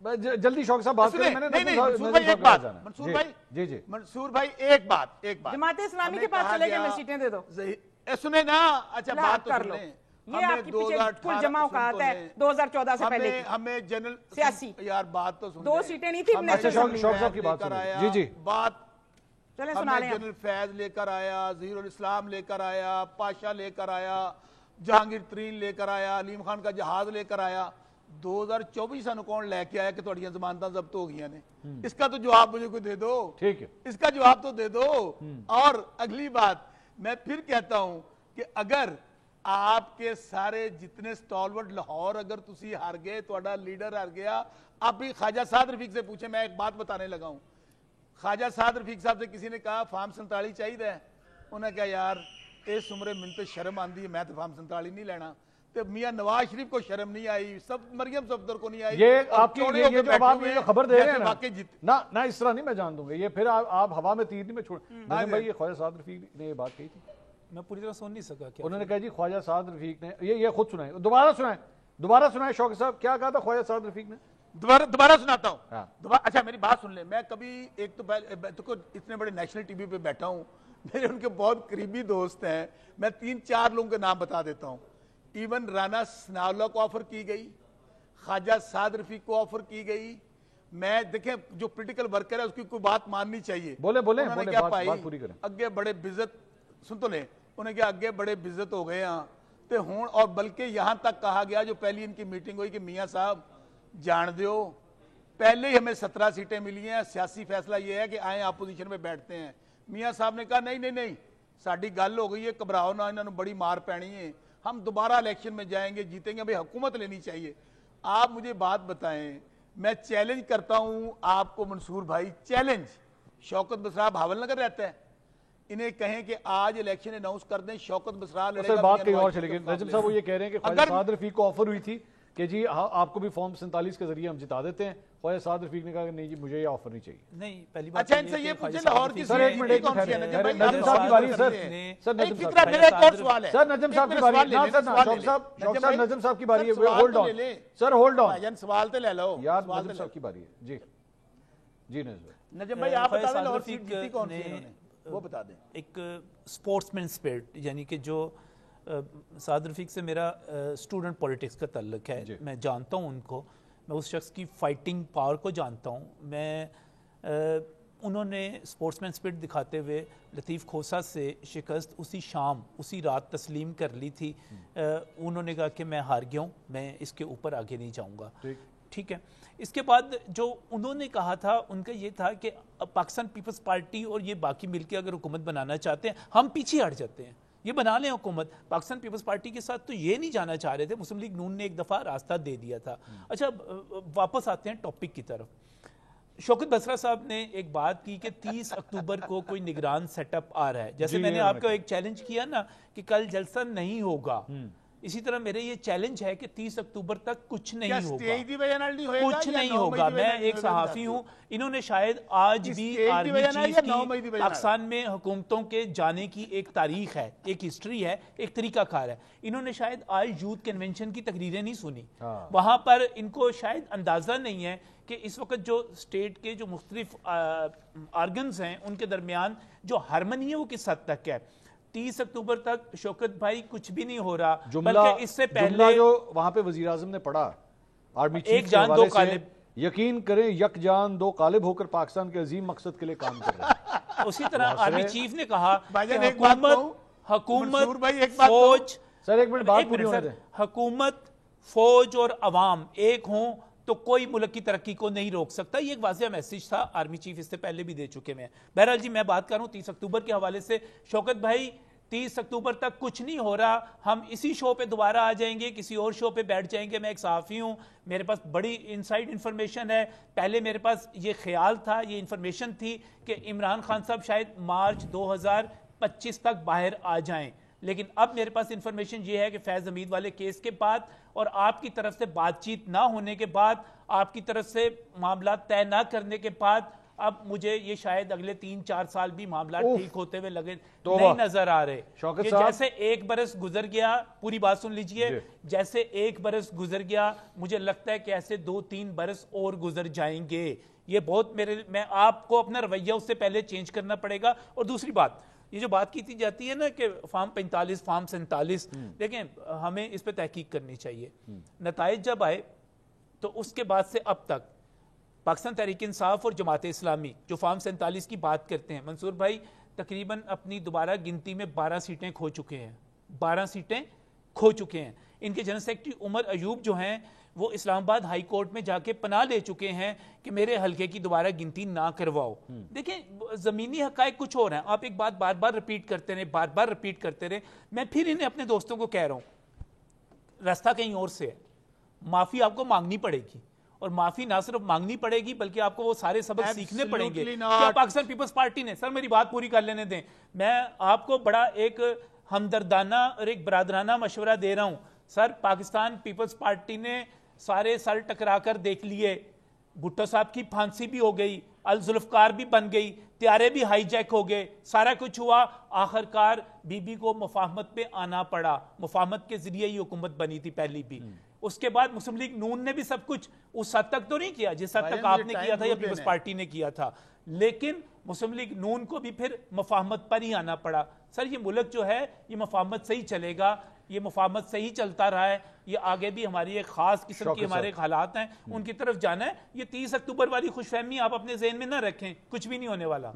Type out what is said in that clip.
جلدی شوق صاحب بات کریں. منصور بھائی ایک بات, منصور بھائی ایک بات, جماعت اسلامی کے پاس چلے گئے, سیٹیں دے دو. سنیں نا, اچھا بات تو سنیں. یہ آپ کی پیچھے پل جمع اوقات ہے 2014 سے پہلے کی. ہمیں جنرل سیاسی یار بات تو سن, 2 سیٹیں نہیں تھی. شوق صاحب کی بات سنیں. جی بات چلیں سنا لیں. جنرل فیض لے کر آیا, ظہیر الاسلام لے کر آیا, پاشا لے کر آیا, جہانگیر ترین لے کر آیا, علیم خان کا جہاز لے کر آیا. 2024 سن کون لے کے آیا کہ تھوڑیاں ضمانتاں ضبط ہو گئی نے؟ اس کا تو جواب مجھے کوئی دے دو. ٹھیک ہے, اس کا جواب تو دے دو. اور اگلی بات میں پھر کہتا ہوں کہ اگر آپ کے سارے جتنے سٹالورٹ لاہور اگر تسی ہار گئے, توڑا لیڈر ہار گیا, آپ بھی خواجہ سعد رفیق سے پوچھیں. میں ایک بات بتانے لگا ہوں. خواجہ سعد رفیق صاحب سے کسی نے کہا فارم 47 چاہیے, انہوں نے کہا یار اس عمرے من تو شرم آندی ہے, میں تو فارم 47 نہیں لینا. تو میاں نواز شریف کو شرم نہیں آئی, مریم صفدر کو نہیں آئی. یہ آپ کی یہ جو عوام یہ خبر دے رہے ہیں نا, اس طرح نہیں میں جان دوں گا. یہ پھر آپ ہوا میں تیر نہیں میں چھوڑ. بھائی یہ خواجہ سعد رفیق نے یہ بات کہی تھی, میں پوری طرح سن نہیں سکا. انہوں نے کہا جی خواجہ سعد رفیق نے, یہ خود سنائیں, دوبارہ سنائیں. شوق صاحب کیا کہا تھا خواجہ سعد رفیق نے؟ دوبارہ سناتا ہوں. اچھا میری بات سن لیں. میں کبھی ایک تو اتنے بڑے نیشنل ٹی وی پہ بیٹھا ہوں, میرے ان کے بہت قریبی دوست ہیں, میں 3-4 لوگوں کے نام بتا دیتا ہوں. ایون رانا ثناءاللہ کو آفر کی گئی, خواجہ سعد رفیق کو آفر کی گئی. میں دیکھیں جو پولیٹیکل ورکر ہے اس کی کوئی بات ماننی چاہیے. بولے بات پوری کریں. اگے بڑے بزت سن تو لیں, انہیں کیا اگے بڑے بزت ہو گئے ہاں تے ہون, اور بلکہ یہاں تک کہا گیا جو پہلی ان کی میٹنگ ہوئی کہ میاں صاحب جان دیو پہلے ہی ہمیں 17 سیٹیں ملی ہیں, سیاسی فیصلہ یہ ہے کہ آئیں اپوزیشن میں بیٹھتے ہیں. میاں صاحب نے کہا نہیں ساڑی گل ہو گئی ہے, گھبراؤ نہ, انہوں نے بڑی مار پینی ہے, ہم دوبارہ الیکشن میں جائیں گے, جیتیں گے, بھئی حکومت لینی چاہیے. آپ مجھے بات بتائیں, میں چیلنج کرتا ہوں آپ کو منصور بھائی, چیلنج. شوکت بسرا بھاول نگر رہتا ہے, انہیں کہیں کہ آج الیکشن اناؤنس کر دیں, شوکت بسرا لڑے گا. بات کہیں اور چلے گی. نجم صاحب وہ یہ کہہ رہے ہیں کہ خواجہ سعد رفیق کو آفر ہوئی تھی کہ جی آپ کو بھی فارم 47 کے ذریعے ہم جتا دیتے ہیں. خواجہ سعد رفیق نے کہا کہ نہیں جی مجھے یہ آفر نہیں چاہیے. نہیں پہلی بات اچھا ان سے یہ پوچھیں لاہور کی سر, ایک منٹ نجم صاحب کی باری ہے سر. سر نجم صاحب میرا ایک اور سوال ہے. سر نجم صاحب کی باری ہے. شوق صاحب نجم صاحب کی باری ہے. Hold on sir, hold on. سوال تو لے لو یار, نجم صاحب کی باری ہے. جی نجم بھائی آپ بتا دیں لاہور سیٹ جیتی کون سی انہوں نے, وہ بتا دیں. ایک سپورٹس مین اسپرٹ, یعنی کہ جو سعد رفیق سے میرا اسٹوڈنٹ پولیٹکس کا تعلق ہے, میں جانتا ہوں ان کو, میں اس شخص کی فائٹنگ پاور کو جانتا ہوں. میں انہوں نے سپورٹس مین اسپرٹ دکھاتے ہوئے لطیف کھوسا سے شکست اسی شام اسی رات تسلیم کر لی تھی. انہوں نے کہا کہ میں ہار گیا ہوں, میں اس کے اوپر آگے نہیں جاؤں گا. ٹھیک ہے. اس کے بعد جو انہوں نے کہا تھا ان کا یہ تھا کہ پاکستان پیپلز پارٹی اور یہ باقی مل کے اگر حکومت بنانا چاہتے ہیں, ہم پیچھے ہٹ جاتے ہیں, یہ بنا لیں حکومت. پاکستان پیپلز پارٹی کے ساتھ تو یہ نہیں جانا چاہ رہے تھے, مسلم لیگ نون نے ایک دفعہ راستہ دے دیا تھا. اچھا واپس آتے ہیں ٹاپک کی طرف. شوکت بسرا صاحب نے ایک بات کی کہ 30 اکتوبر کو کوئی نگران سیٹ اپ آ رہا ہے. جیسے میں نے آپ کو ایک چیلنج کیا نا کہ کل جلسہ نہیں ہوگا, اسی طرح میرے یہ چیلنج ہے کہ 30 اکتوبر تک کچھ نہیں ہوگا, کچھ نہیں ہوگا. میں ایک صحافی ہوں, انہوں نے شاید آج بھی آرمی چیف کی پاکستان میں حکومتوں کے جانے کی ایک تاریخ ہے, ایک ہسٹری ہے, ایک طریقہ کار ہے. انہوں نے شاید آج یوتھ کنونشن کی تقریریں نہیں سنی, وہاں پر ان کو شاید اندازہ نہیں ہے کہ اس وقت جو اسٹیٹ کے جو مختلف آرگنز ہیں ان کے درمیان جو ہارمنی ہے وہ کس حد تک ہے. 30 اکتوبر تک شوکت بھائی کچھ بھی نہیں ہو رہا, بلکہ اس سے پہلے جو وہاں پہ وزیر اعظم نے پڑھا آرمی چیف ایک جان دو قالب, یقین کریں یک جان دو قالب ہو کر پاکستان کے عظیم مقصد کے لیے کام کر رہے ہیں. اسی طرح آرمی چیف نے کہا کہ حکومت فوج, سر ایک منٹ بات پوری ہونے دیں, حکومت فوج اور عوام ایک ہوں تو کوئی ملک کی ترقی کو نہیں روک سکتا. یہ ایک واضح میسیج تھا, آرمی چیف اس سے پہلے بھی دے چکے ہیں. بہرحال جی میں بات کر رہا ہوں 30 اکتوبر کے حوالے سے. شوکت بھائی 30 اکتوبر تک کچھ نہیں ہو رہا, ہم اسی شو پہ دوبارہ آ جائیں گے, کسی اور شو پہ بیٹھ جائیں گے. میں ایک صحافی ہوں, میرے پاس بڑی انسائیڈ انفارمیشن ہے. پہلے میرے پاس یہ خیال تھا, یہ انفارمیشن تھی کہ عمران خان صاحب شاید مارچ 2025 تک باہر آ جائیں, لیکن اب میرے پاس انفارمیشن یہ ہے کہ فیض حمید والے کیس کے بعد اور آپ کی طرف سے بات چیت نہ ہونے کے بعد, آپ کی طرف سے معاملات طے نہ کرنے کے بعد, اب مجھے یہ شاید اگلے 3-4 سال بھی معاملات ٹھیک ہوتے ہوئے لگے نہیں نظر آ رہے. کہ جیسے ایک برس گزر گیا, پوری بات سن لیجئے, جیسے ایک برس گزر گیا مجھے لگتا ہے کہ ایسے 2-3 برس اور گزر جائیں گے. یہ بہت میں آپ کو اپنا رویہ اس سے پہلے چینج کرنا پڑے گا. اور دوسری بات, یہ جو بات کی جاتی ہے نا کہ فارم 45 فارم 47, دیکھیں ہمیں اس پہ تحقیق کرنی چاہیے. نتائج جب آئے تو اس کے بعد سے اب تک پاکستان تحریک انصاف اور جماعت اسلامی جو فارم 47 کی بات کرتے ہیں, منصور بھائی تقریباً اپنی دوبارہ گنتی میں 12 سیٹیں کھو چکے ہیں. 12 سیٹیں کھو چکے ہیں. ان کے جنرل سیکرٹری عمر ایوب جو ہیں وہ اسلام آباد ہائی کورٹ میں جا کے پناہ لے چکے ہیں کہ میرے حلقے کی دوبارہ گنتی نہ کرواؤ. دیکھیں زمینی حقائق کچھ اور ہیں, آپ ایک بات بار بار ریپیٹ کرتے رہے. میں پھر انہیں اپنے دوستوں کو کہہ رہا ہوں, راستہ کہیں اور سے ہے. معافی آپ کو مانگنی پڑے گی, اور معافی نہ صرف مانگنی پڑے گی بلکہ آپ کو وہ سارے سبق سیکھنے پڑیں گے. کیا پاکستان پیپلز پارٹی نے, سر میری بات پوری کر لینے دیں, میں آپ کو بڑا ایک ہمدردانہ اور ایک برادرانہ مشورہ دے رہا ہوں. سر پاکستان پیپلز پارٹی نے سارے سر ٹکرا کر دیکھ لیے, بھٹو صاحب کی پھانسی بھی ہو گئی, الذوالفقار بھی بن گئی, طیارے بھی ہائی جیک ہو گئے, سارا کچھ ہوا, آخرکار بی بی کو مفاہمت پہ آنا پڑا. مفاہمت کے ذریعے ہی حکومت بنی تھی پہلی بھی. اس کے بعد مسلم لیگ نون نے بھی سب کچھ اس حد تک تو نہیں کیا جس حد تک آپ نے کیا تھا یا پیپلز پارٹی نے کیا تھا, لیکن مسلم لیگ نون کو بھی پھر مفاہمت پر ہی آنا پڑا. سر یہ ملک جو ہے یہ مفاہمت سے ہی چلے گا, یہ مفاہمت سے ہی چلتا رہا ہے. یہ آگے بھی ہماری ایک خاص قسم کی ہمارے حالات ہیں, ان کی طرف جانا ہے. یہ 30 اکتوبر والی خوش فہمی آپ اپنے ذہن میں نہ رکھیں, کچھ بھی نہیں ہونے والا.